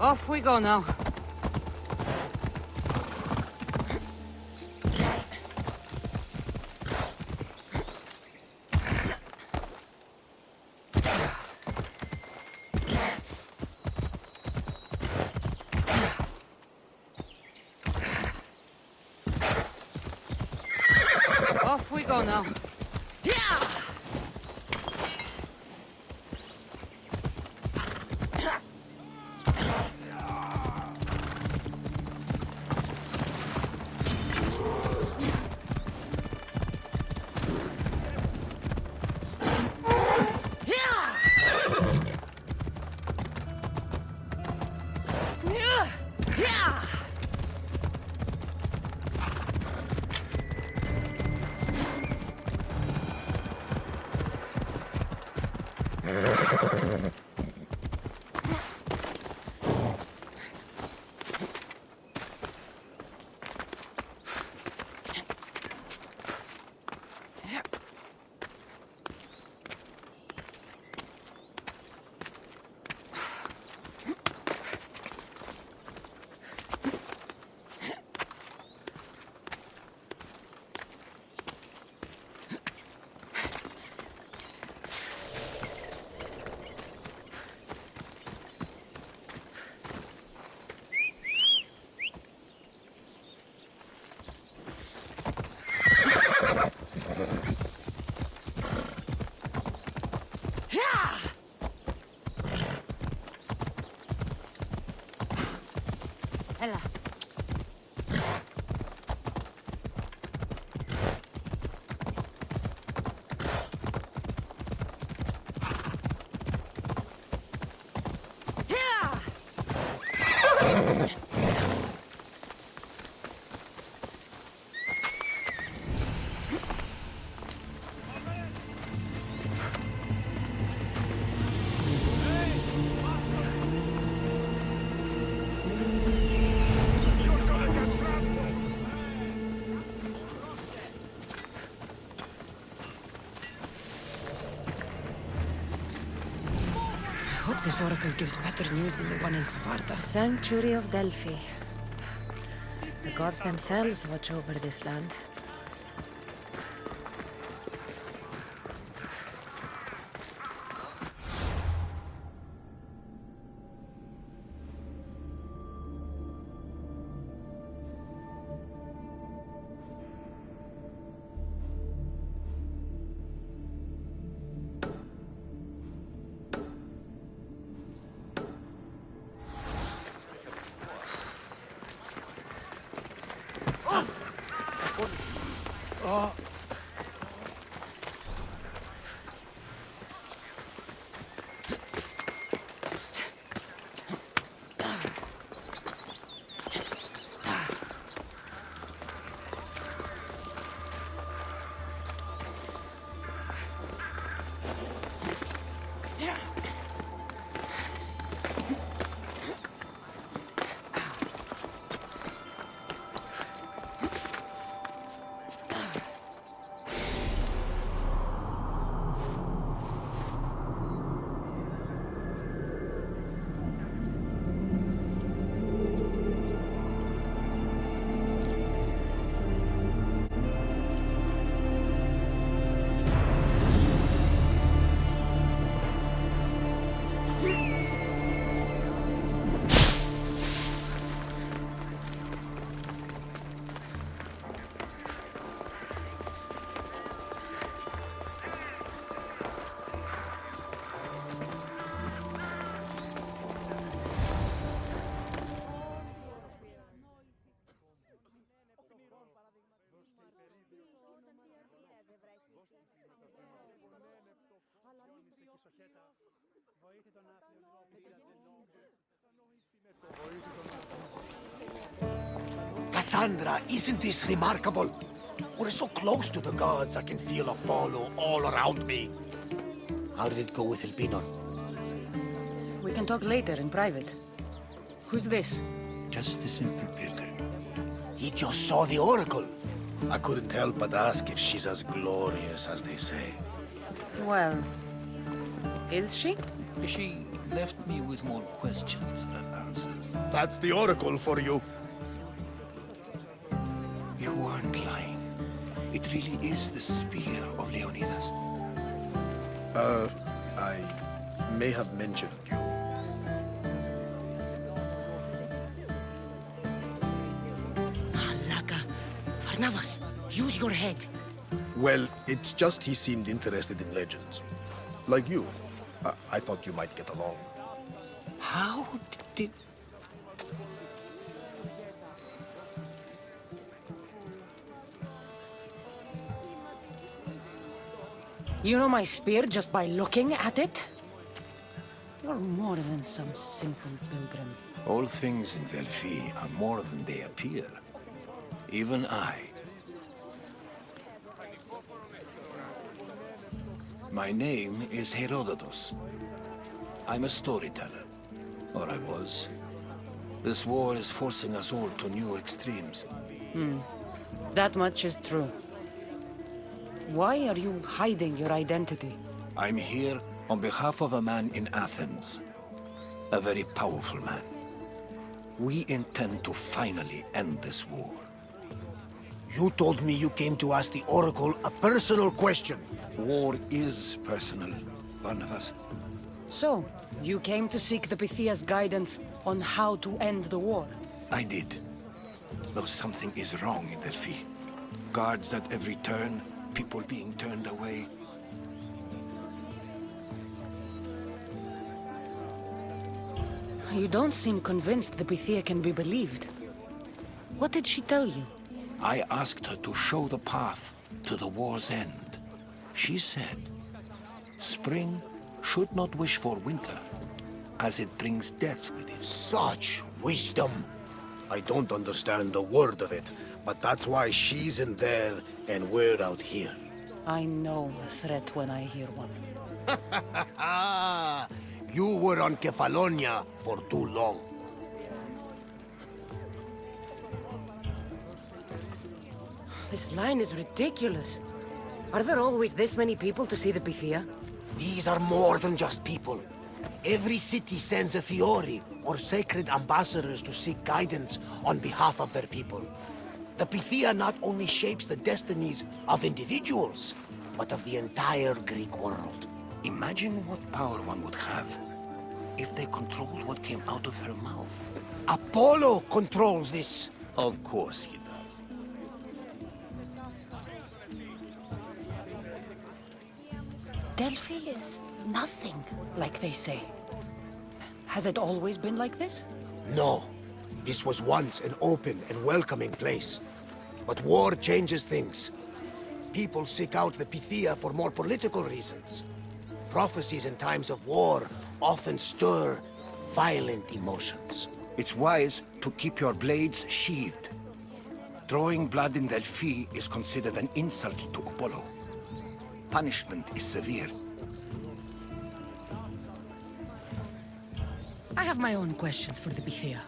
Off we go now. Off we go now. Ella. I hope this oracle gives better news than the one in Sparta. Sanctuary of Delphi. The gods themselves watch over this land. Cassandra, isn't this remarkable? We're so close to the gods, I can feel Apollo all around me. How did it go with Elpinor? We can talk later in private. Who's this? Just a simple pilgrim. He just saw the oracle. I couldn't help but ask if she's as glorious as they say. Well, is she? She left me with more questions than answers. That's the oracle for you. You weren't lying. It really is the spear of Leonidas. I may have mentioned you. Malaka. Varnavas, use your head. Well, it's just he seemed interested in legends. Like you. I thought you might get along. How did... You know my spear just by looking at it? You're more than some simple pilgrim. All things in Delphi are more than they appear. Even I. My name is Herodotus. I'm a storyteller. Or I was. This war is forcing us all to new extremes. That much is true. Why are you hiding your identity? I'm here on behalf of a man in Athens. A very powerful man. We intend to finally end this war. You told me you came to ask the oracle a personal question. War is personal, Barnabas. So, you came to seek the Pythia's guidance on how to end the war? I did. Though something is wrong in Delphi. Guards at every turn, people being turned away. You don't seem convinced the Pythia can be believed. What did she tell you? I asked her to show the path to the war's end. She said, spring should not wish for winter, as it brings death with it. Such wisdom. I don't understand a word of it, but that's why she's in there and we're out here. I know a threat when I hear one. You were on Kefalonia for too long. This line is ridiculous. Are there always this many people to see the Pythia? These are more than just people. Every city sends a Fiori, or sacred ambassadors to seek guidance on behalf of their people. The Pythia not only shapes the destinies of individuals, but of the entire Greek world. Imagine what power one would have if they controlled what came out of her mouth. Apollo controls this. Of course he does. Delphi is nothing, like they say. Has it always been like this? No. This was once an open and welcoming place. But war changes things. People seek out the Pythia for more political reasons. Prophecies in times of war often stir violent emotions. It's wise to keep your blades sheathed. Drawing blood in Delphi is considered an insult to Apollo. Punishment is severe. I have my own questions for the Pythia.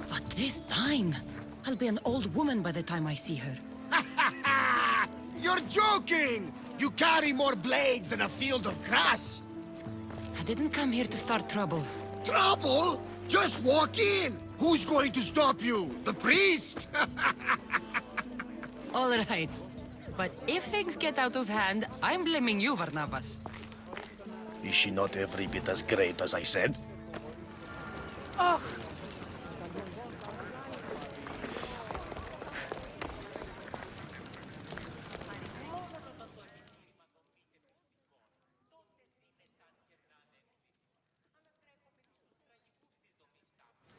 But this line... I'll be an old woman by the time I see her. You're joking! You carry more blades than a field of grass! I didn't come here to start trouble. Trouble? Just walk in! Who's going to stop you? The priest? All right. But if things get out of hand, I'm blaming you, Varnavas. Is she not every bit as great as I said?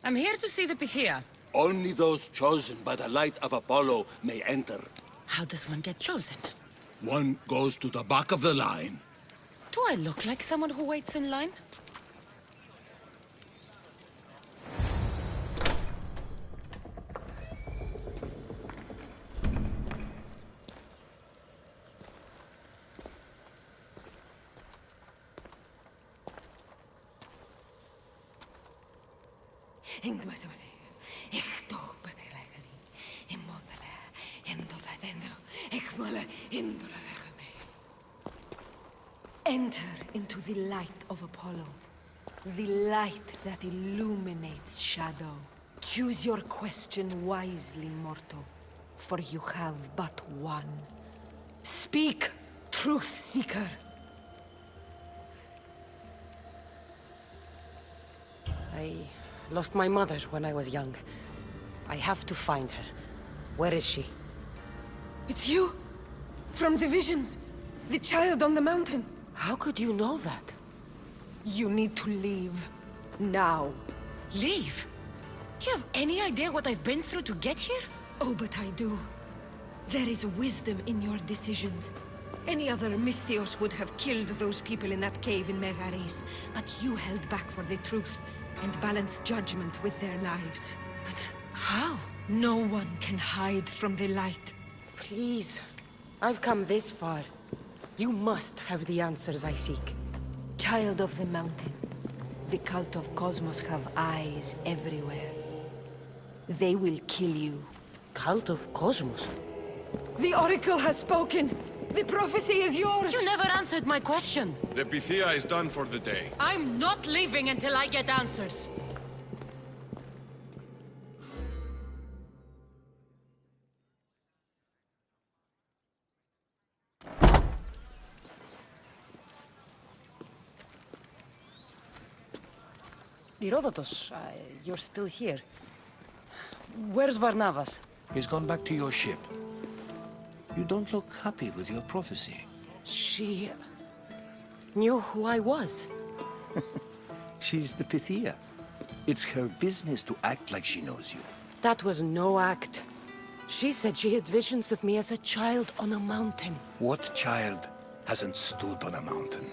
I'm here to see the Pythia. Only those chosen by the light of Apollo may enter. How does one get chosen? One goes to the back of the line. Do I look like someone who waits in line? Enter into the light of Apollo, the light that illuminates shadow. Choose your question wisely, mortal, for you have but one. Speak, truth seeker. I lost my mother when I was young. I have to find her. Where is she? It's you! From the visions! The child on the mountain! How could you know that? You need to leave. Now. Leave? Do you have any idea what I've been through to get here? Oh, but I do. There is wisdom in your decisions. Any other Misthios would have killed those people in that cave in Megaris, but you held back for the truth and balanced judgment with their lives. But how? No one can hide from the light. Please. I've come this far. You must have the answers I seek. Child of the mountain, the cult of Cosmos have eyes everywhere. They will kill you. Cult of Cosmos? The Oracle has spoken! The prophecy is yours! You never answered my question. The Pythia is done for the day. I'm not leaving until I get answers. Herodotus, you're still here. Where's Varnavas? He's gone back to your ship. You don't look happy with your prophecy. She... knew who I was. She's the Pythia. It's her business to act like she knows you. That was no act. She said she had visions of me as a child on a mountain. What child hasn't stood on a mountain?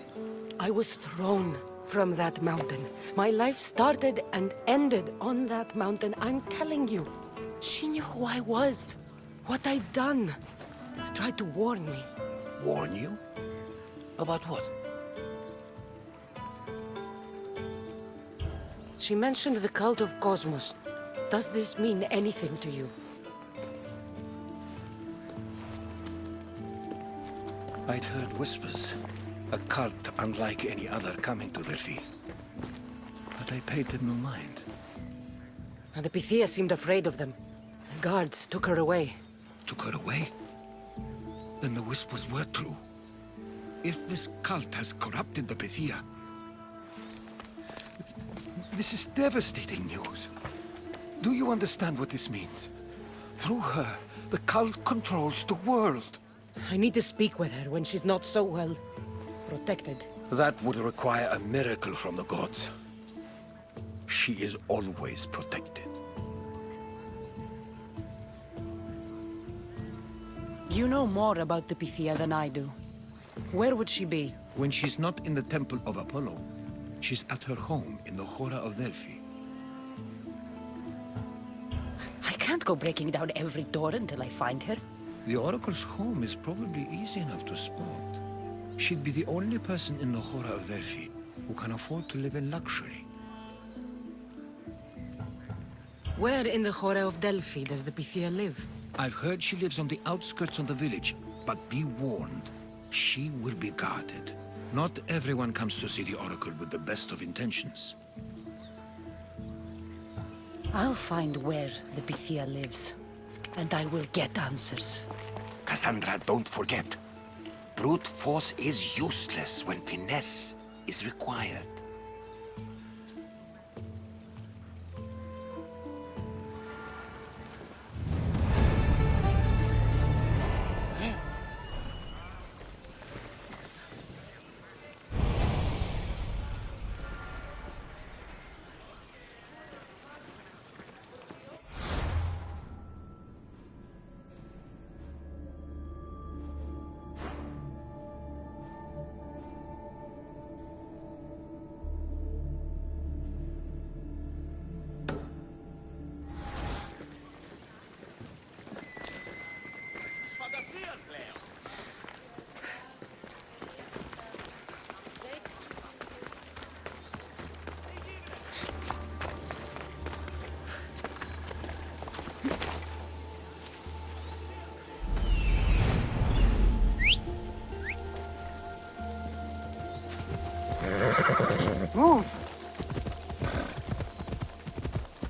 I was thrown from that mountain. My life started and ended on that mountain. I'm telling you. She knew who I was, what I'd done. Tried to warn me. Warn you? About what? She mentioned the cult of Cosmos. Does this mean anything to you? I'd heard whispers. A cult unlike any other coming to Delphi. But I paid them no mind. And the Pythia seemed afraid of them. The guards took her away. Took her away? Then the whispers were true. If this cult has corrupted the Pythia... This is devastating news. Do you understand what this means? Through her, the cult controls the world. I need to speak with her when she's not so well protected. That would require a miracle from the gods. She is always protected. You know more about the Pythia than I do. Where would she be? When she's not in the Temple of Apollo, she's at her home in the Hora of Delphi. I can't go breaking down every door until I find her. The Oracle's home is probably easy enough to spot. She'd be the only person in the Hora of Delphi who can afford to live in luxury. Where in the Hora of Delphi does the Pythia live? I've heard she lives on the outskirts of the village, but be warned, she will be guarded. Not everyone comes to see the Oracle with the best of intentions. I'll find where the Pythia lives, and I will get answers. Cassandra, don't forget. Brute force is useless when finesse is required. Move!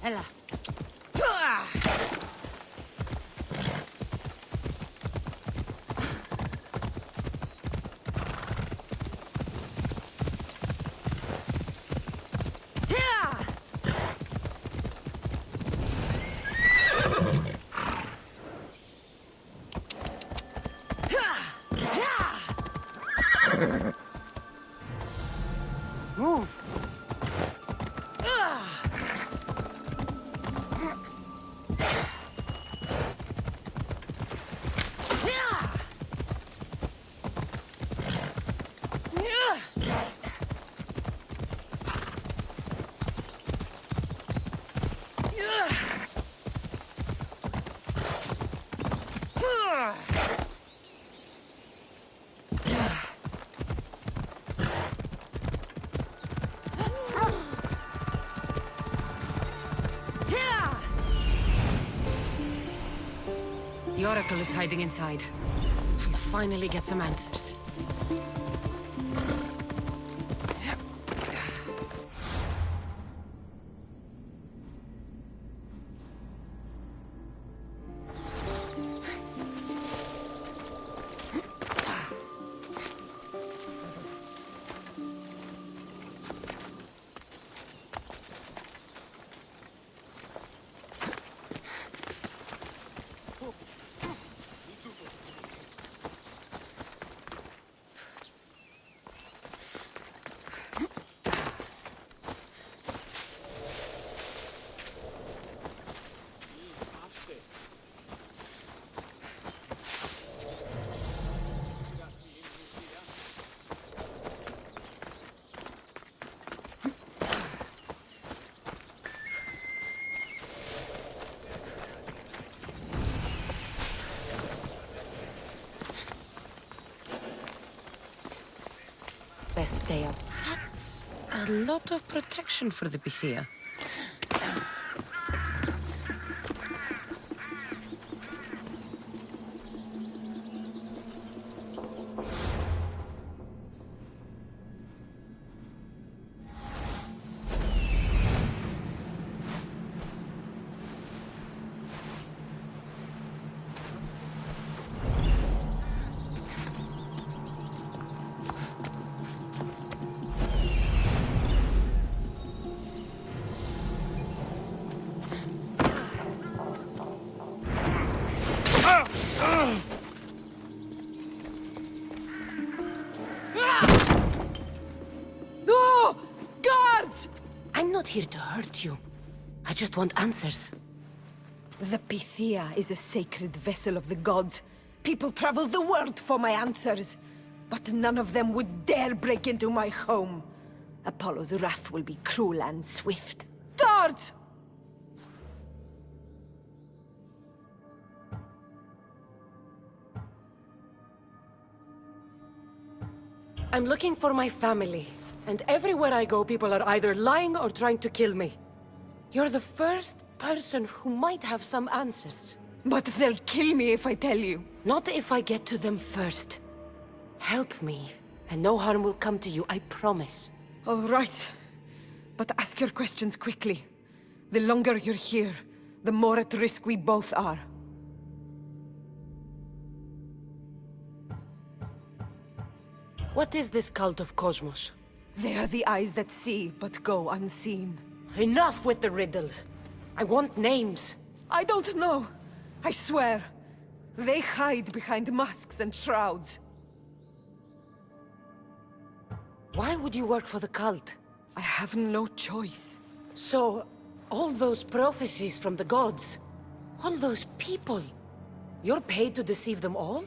Ella. Move! The Oracle is hiding inside. I'll finally get some answers. best stay up. That's a lot of protection for the Pythia. No! Guards! I'm not here to hurt you. I just want answers. The Pythia is a sacred vessel of the gods. People travel the world for my answers. But none of them would dare break into my home. Apollo's wrath will be cruel and swift. Guards! I'm looking for my family. And everywhere I go, people are either lying or trying to kill me. You're the first person who might have some answers. But they'll kill me if I tell you. Not if I get to them first. Help me, and no harm will come to you, I promise. All right. But ask your questions quickly. The longer you're here, the more at risk we both are. What is this cult of Cosmos? They are the eyes that see, but go unseen. Enough with the riddles. I want names. I don't know. I swear. They hide behind masks and shrouds. Why would you work for the cult? I have no choice. So, all those prophecies from the gods, all those people, you're paid to deceive them all?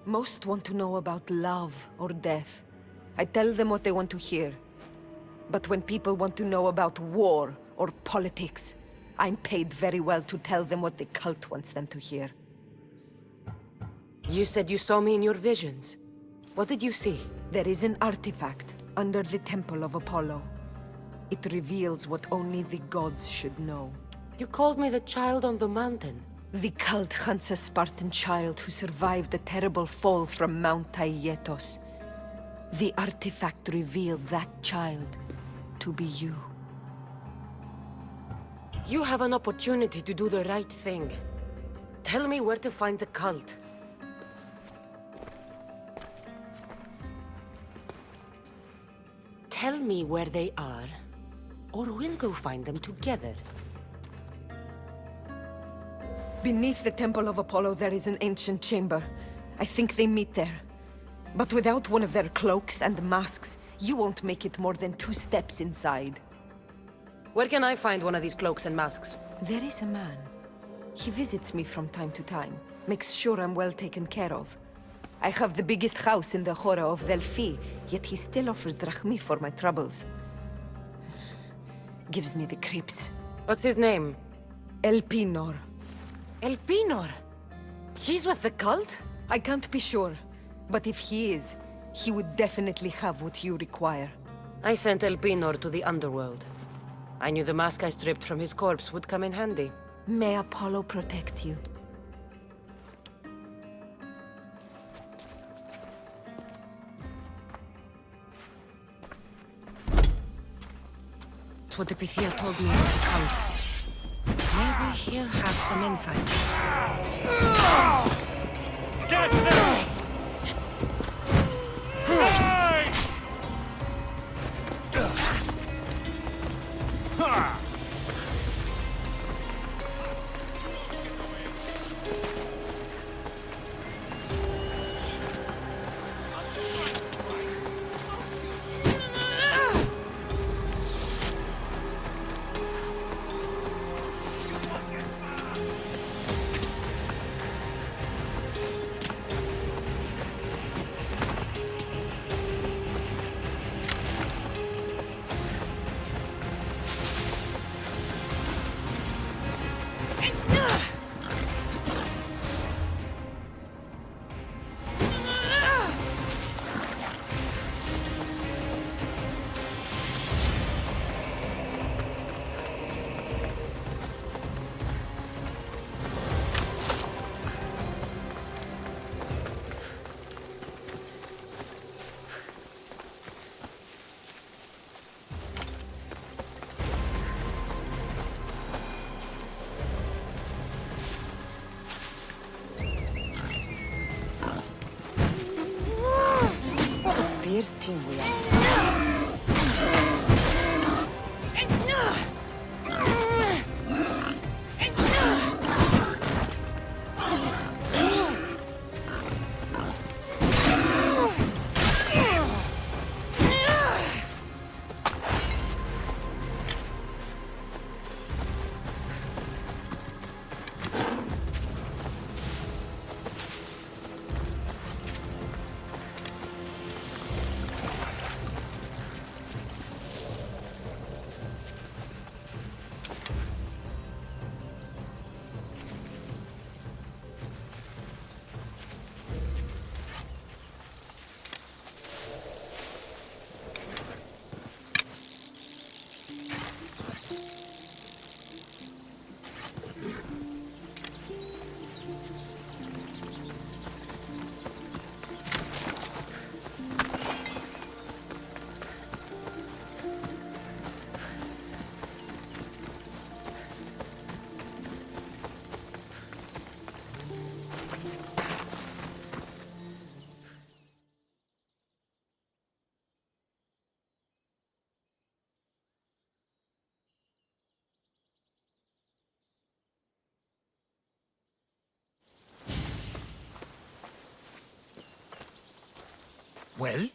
Most want to know about love or death. I tell them what they want to hear. But when people want to know about war or politics, I'm paid very well to tell them what the cult wants them to hear. You said you saw me in your visions. What did you see? There is an artifact under the Temple of Apollo. It reveals what only the gods should know. You called me the child on the mountain. The cult hunts a Spartan child who survived a terrible fall from Mount Aietos. The artifact revealed that child to be you. You have an opportunity to do the right thing. Tell me where to find the cult. Tell me where they are, or we'll go find them together. Beneath the Temple of Apollo there is an ancient chamber. I think they meet there. But without one of their cloaks and masks, you won't make it more than 2 steps inside. Where can I find one of these cloaks and masks? There is a man. He visits me from time to time, makes sure I'm well taken care of. I have the biggest house in the Hora of Delphi, yet he still offers drachmi for my troubles. Gives me the creeps. What's his name? Elpinor. Elpinor? He's with the cult? I can't be sure, but if he is, he would definitely have what you require. I sent Elpinor to the underworld. I knew the mask I stripped from his corpse would come in handy. May Apollo protect you. That's what the Pythia told me about the cult. Maybe he'll have some insight. Get them! Hey! fierce team we are. Well,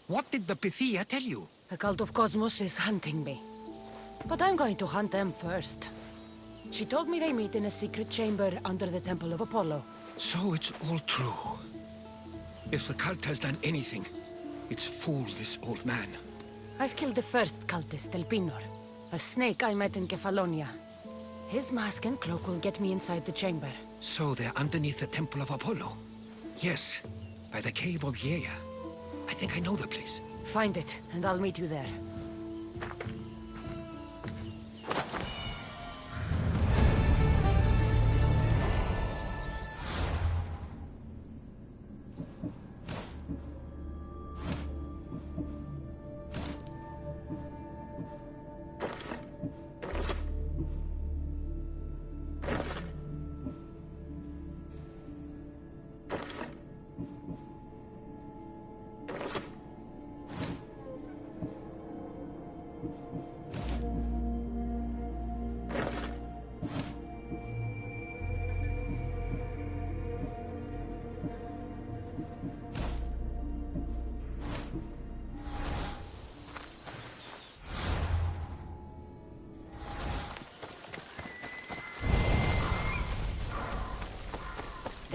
what did the Pythia tell you? The cult of Cosmos is hunting me. But I'm going to hunt them first. She told me they meet in a secret chamber under the Temple of Apollo. So it's all true. If the cult has done anything, it's fooled this old man. I've killed the first cultist, Elpinor, a snake I met in Kefalonia. His mask and cloak will get me inside the chamber. So they're underneath the Temple of Apollo? Yes, by the Cave of Yea. I think I know the place. Find it, and I'll meet you there.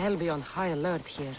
They'll be on high alert here.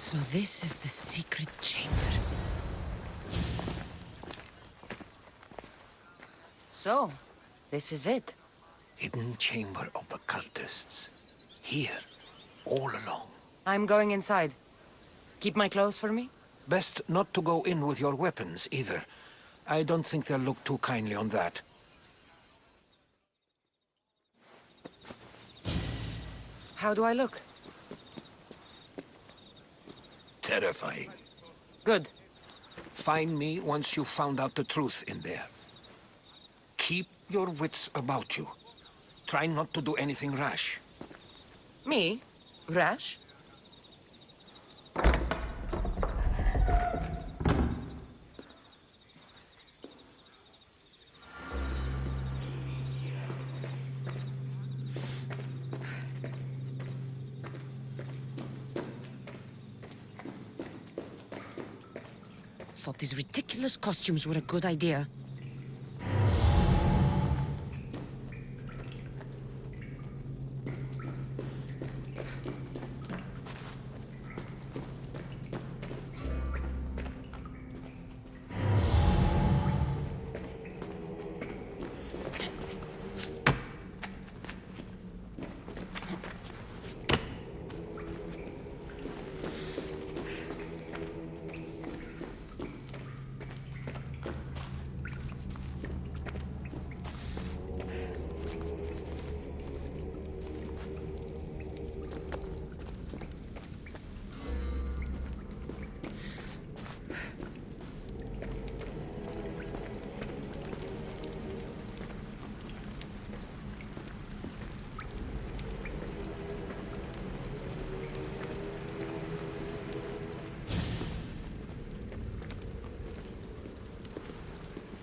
So this is the secret chamber. So, this is it. Hidden chamber of the cultists. Here, all alone. I'm going inside. Keep my clothes for me? Best not to go in with your weapons, either. I don't think they'll look too kindly on that. How do I look? Terrifying. Good. Find me once you've found out the truth in there. Keep your wits about you. Try not to do anything rash. Me? Rash? Thought these ridiculous costumes were a good idea.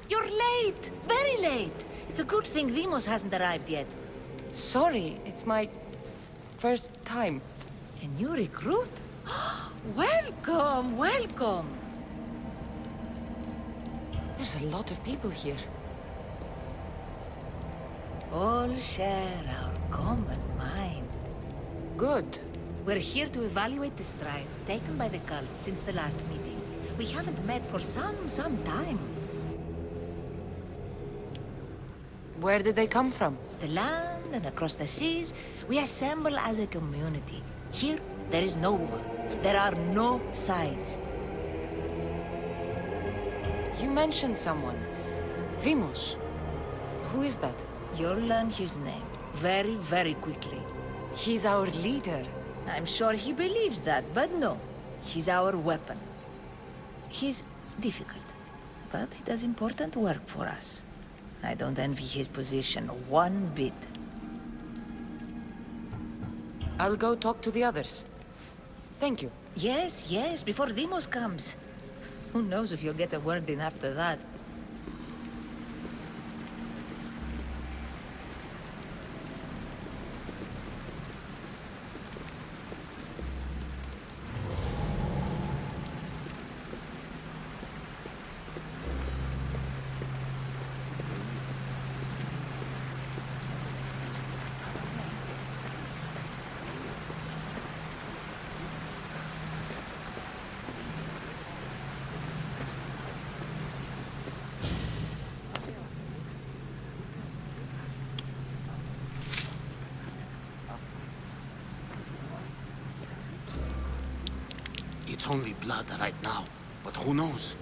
You're late! Very late! It's a good thing Demos hasn't arrived yet. Sorry, it's my first time. A new recruit? Welcome, welcome! There's a lot of people here. All share our common mind. Good. We're here to evaluate the strides taken by the cult since the last meeting. We haven't met for some time. Where did they come from? The land and across the seas, we assemble as a community. Here, there is no war. There are no sides. You mentioned someone. Vimos. Who is that? You'll learn his name very, very quickly. He's our leader. I'm sure he believes that, but no. He's our weapon. He's difficult, but he does important work for us. I don't envy his position one bit. I'll go talk to the others. Thank you. Yes, yes, before Demos comes. Who knows if you'll get a word in after that. It's only blood right now, but who knows?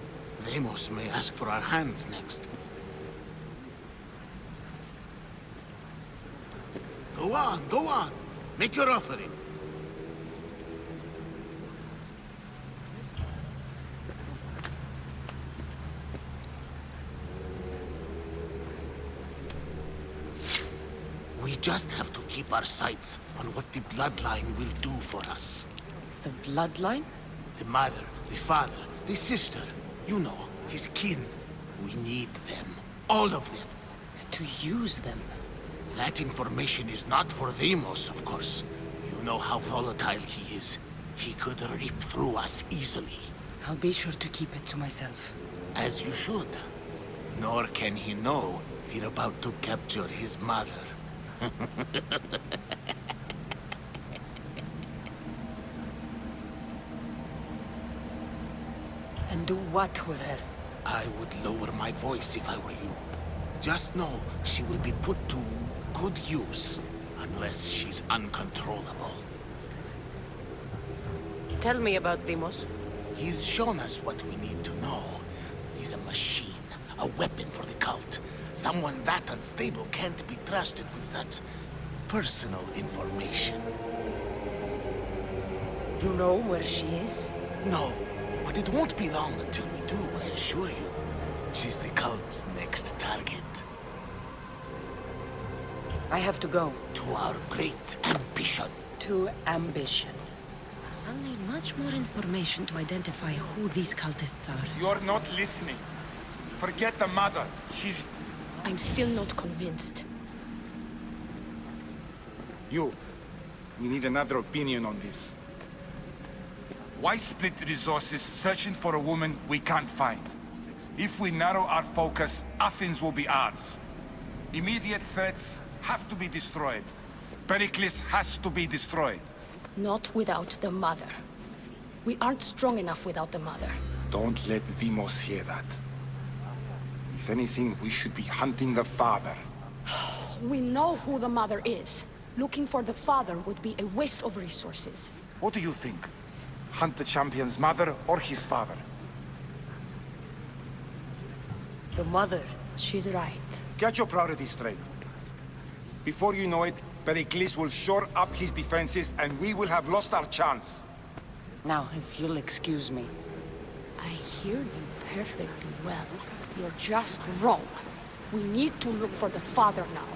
Demos may ask for our hands next. Go on, go on. Make your offering. We just have to keep our sights on what the bloodline will do for us. The bloodline? The mother, the father, the sister. You know, his kin. We need them. All of them. To use them. That information is not for Demos, of course. You know how volatile he is. He could rip through us easily. I'll be sure to keep it to myself. As you should. Nor can he know we're about to capture his mother. And do what with her? I would lower my voice if I were you. Just know she will be put to good use, unless she's uncontrollable. Tell me about Dimos. He's shown us what we need to know. He's a machine, a weapon for the cult. Someone that unstable can't be trusted with such personal information. You know where she is? No, but it won't be long until we do, I assure you. She's the cult's next target. I have to go. To our great ambition. To ambition. I'll need much more information to identify who these cultists are. You're not listening. Forget the mother. She's... I'm still not convinced. You. We need another opinion on this. Why split resources searching for a woman we can't find? If we narrow our focus, Athens will be ours. Immediate threats have to be destroyed. Pericles has to be destroyed. Not without the mother. We aren't strong enough without the mother. Don't let Demos hear that. If anything, we should be hunting the father. We know who the mother is. Looking for the father would be a waste of resources. What do you think? Hunt the champion's mother or his father? The mother. She's right. Get your priorities straight. Before you know it, Pericles will shore up his defenses and we will have lost our chance. Now, if you'll excuse me. I hear you perfectly well. You're just wrong. We need to look for the father now.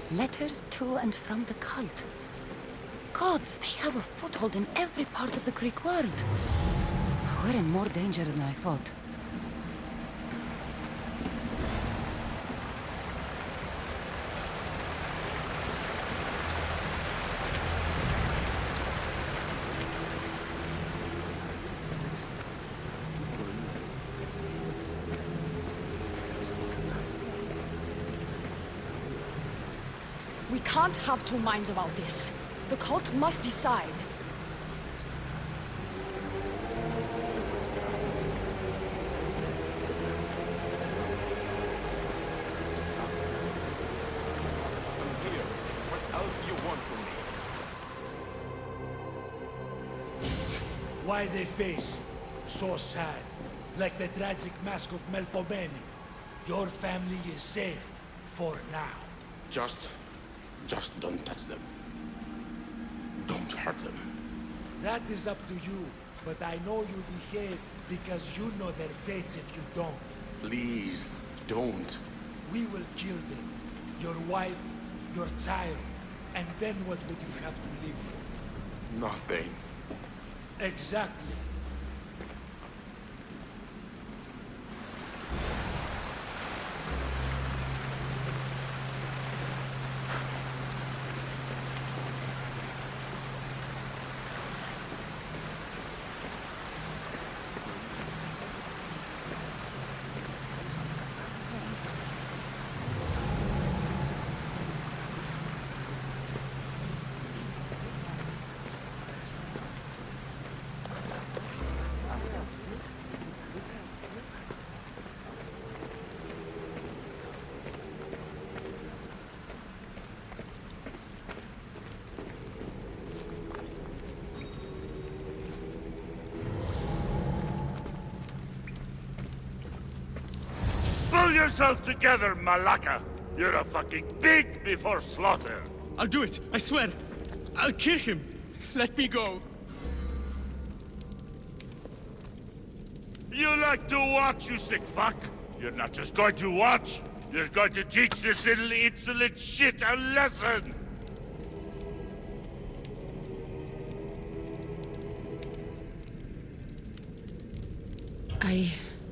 Letters to and from the cult. Gods, they have a foothold in every part of the Greek world. We're in more danger than I thought. We can't have two minds about this. The cult must decide. Why they face so sad, like the tragic mask of Melpomene. Your family is safe for now. Just don't touch them. Don't hurt them. That is up to you, but I know you behave because you know their fates if you don't. Please, don't. We will kill them. Your wife, your child, and then what would you have to live for? Nothing. Exactly. Pull yourself together, Malaka! You're a fucking pig before slaughter! I'll do it, I swear! I'll kill him! Let me go! You like to watch, you sick fuck? You're not just going to watch, You're going to teach this little insolent shit a lesson!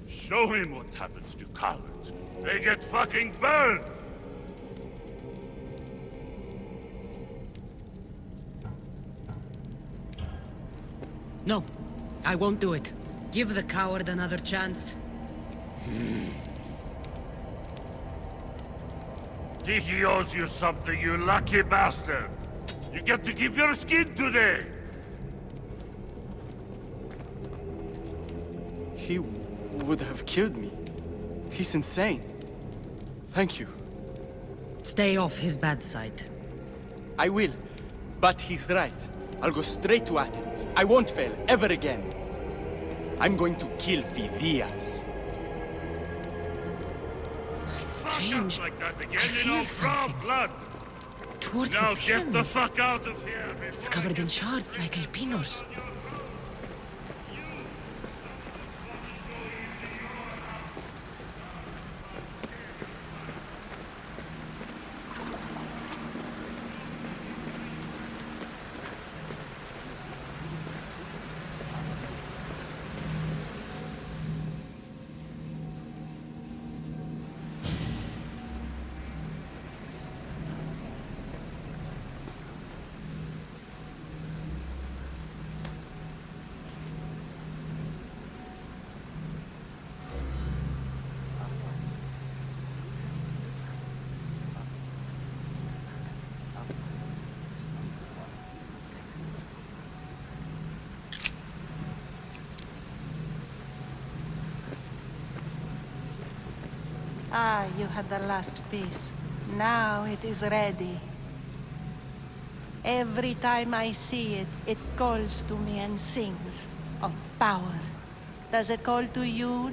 Show him what happens to cowards. They get fucking burned! No, I won't do it. Give the coward another chance. He owes you something, you lucky bastard! You get to keep your skin today! He would have killed me. He's insane. Thank you. Stay off his bad side. I will. But he's right. I'll go straight to Athens. I won't fail, ever again. I'm going to kill Phidias. Strange. Like that again, I feel something. Blood. Towards Now the get pyramid. the fuck out of here! It's covered in shards like Alpinos. Ah, you had the last piece. Now it is ready. Every time I see it, it calls to me and sings of power. Does it call to you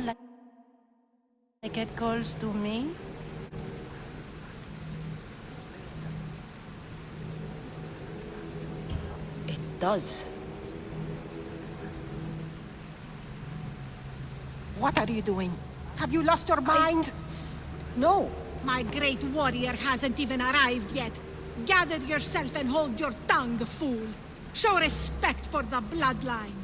like it calls to me? It does. What are you doing? Have you lost your mind? No. My great warrior hasn't even arrived yet. Gather yourself and hold your tongue, fool. Show respect for the bloodline.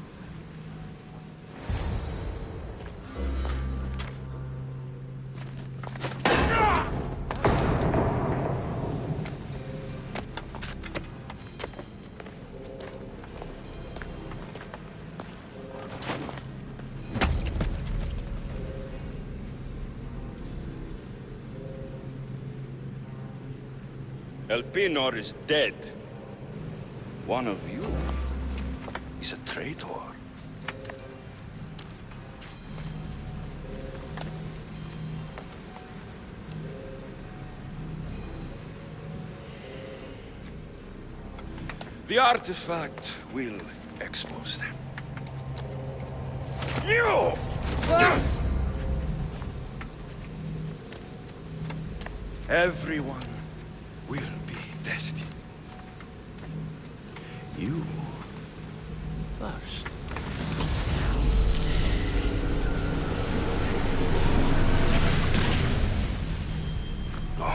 Elpinor is dead. One of you is a traitor. The artifact will expose them. You! Everyone will be destined. You first. Go.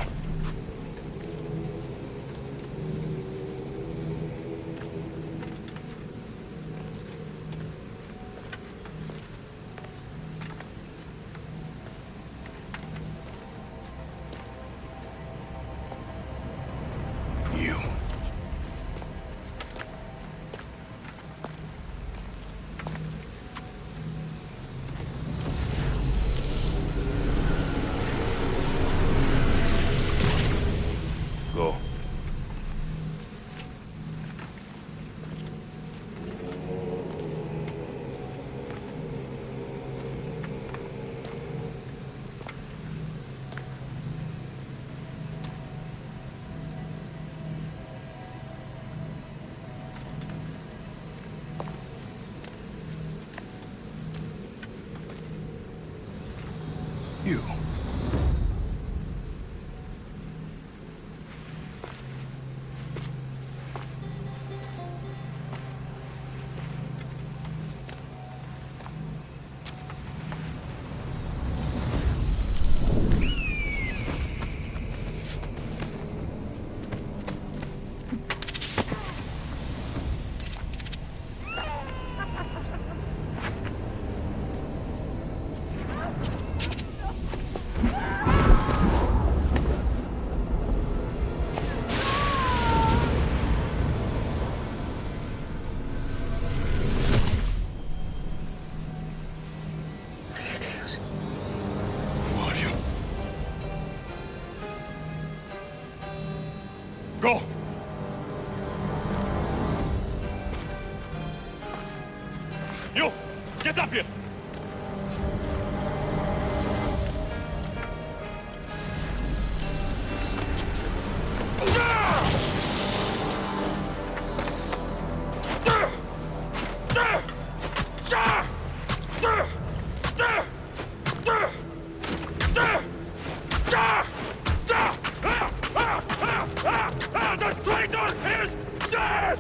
Go! You! Get up here! The traitor is dead!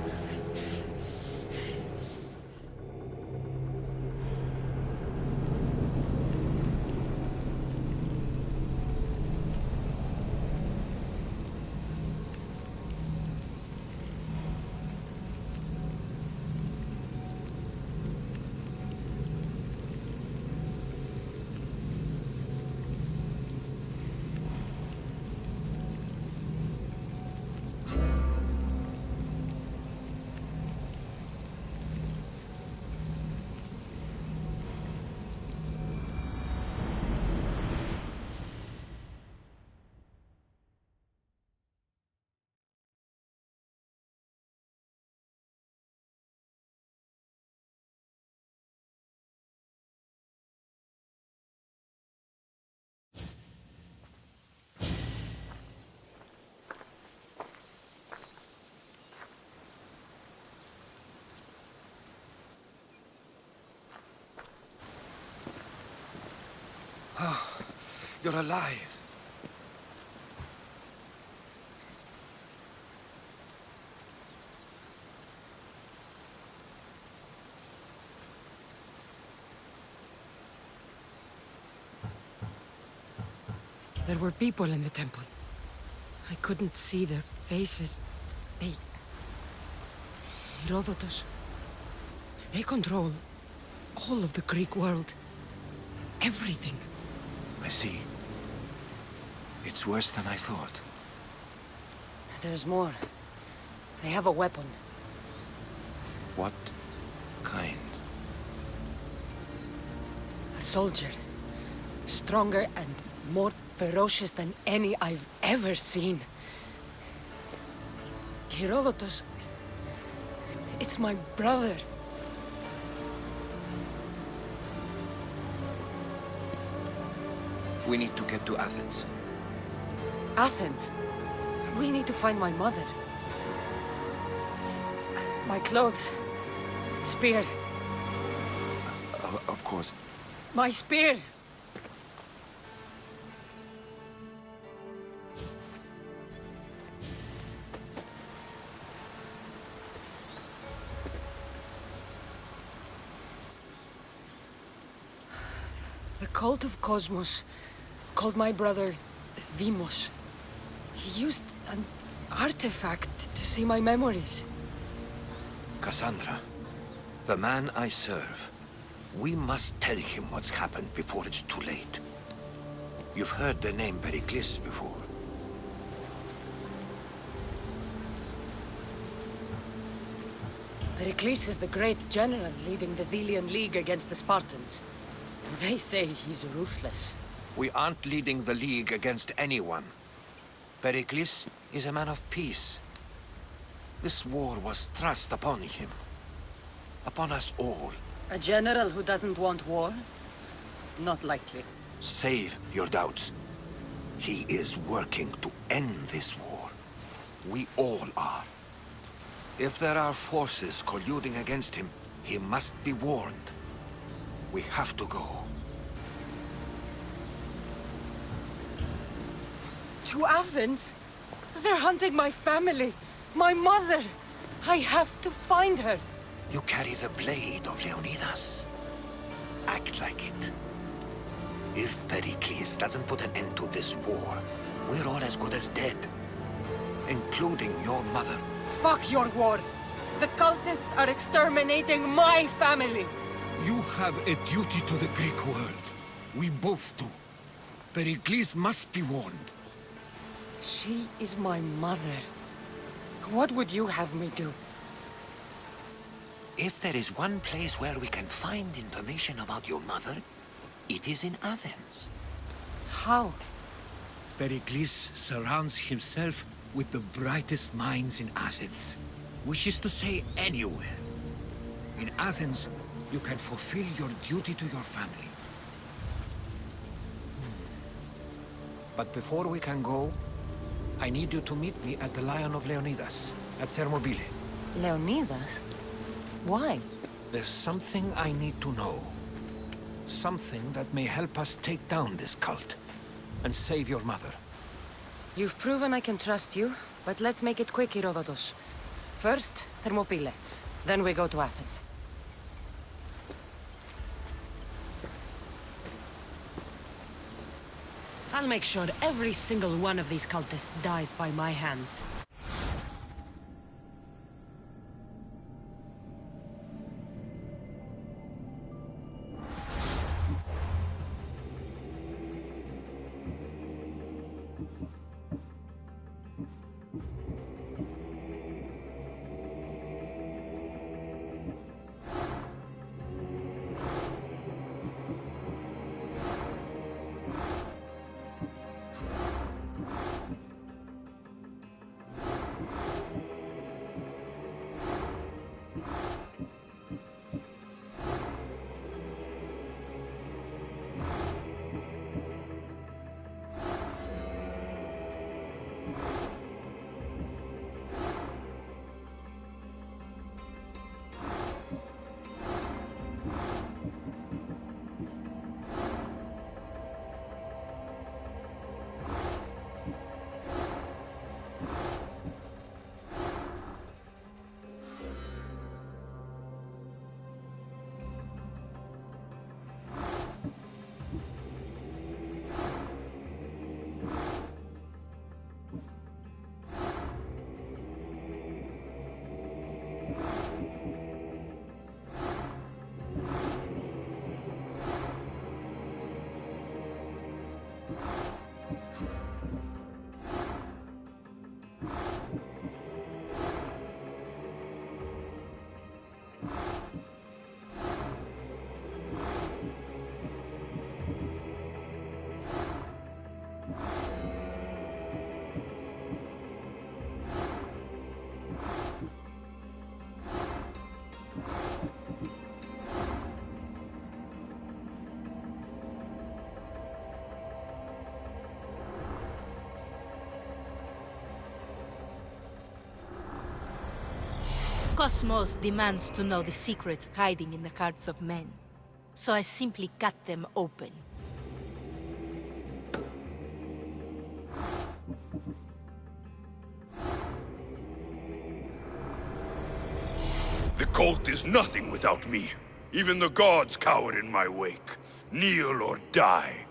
You're alive. There were people in the temple. I couldn't see their faces. Herodotus. They control all of the Greek world. Everything. I see. It's worse than I thought. There's more. They have a weapon. What kind? A soldier. Stronger and more ferocious than any I've ever seen. Herodotus. It's my brother. We need to get to Athens. Athens? We need to find my mother. My clothes. Spear. Of course. My spear! The cult of Cosmos called my brother Deimos. He used an artifact to see my memories. Cassandra, the man I serve. We must tell him what's happened before it's too late. You've heard the name Pericles before. Pericles is the great general leading the Delian League against the Spartans. They say he's ruthless. We aren't leading the League against anyone. Pericles is a man of peace. This war was thrust upon him. Upon us all. A general who doesn't want war? Not likely. Save your doubts. He is working to end this war. We all are. If there are forces colluding against him, he must be warned. We have to go. To Athens? They're hunting my family. My mother. I have to find her. You carry the blade of Leonidas. Act like it. If Pericles doesn't put an end to this war, we're all as good as dead. Including your mother. Fuck your war. The cultists are exterminating my family. You have a duty to the Greek world. We both do. Pericles must be warned. She is my mother. What would you have me do? If there is one place where we can find information about your mother, it is in Athens. How? Pericles surrounds himself with the brightest minds in Athens. Wishes to say anywhere. In Athens, you can fulfill your duty to your family. But before we can go, I need you to meet me at the Lion of Leonidas, at Thermopylae. Leonidas? Why? There's something I need to know. Something that may help us take down this cult and save your mother. You've proven I can trust you, but let's make it quick, Herodotus. First, Thermopylae. Then we go to Athens. I'll make sure every single one of these cultists dies by my hands. Cosmos demands to know the secrets hiding in the hearts of men. So I simply cut them open. The cult is nothing without me. Even the gods cower in my wake. Kneel or die.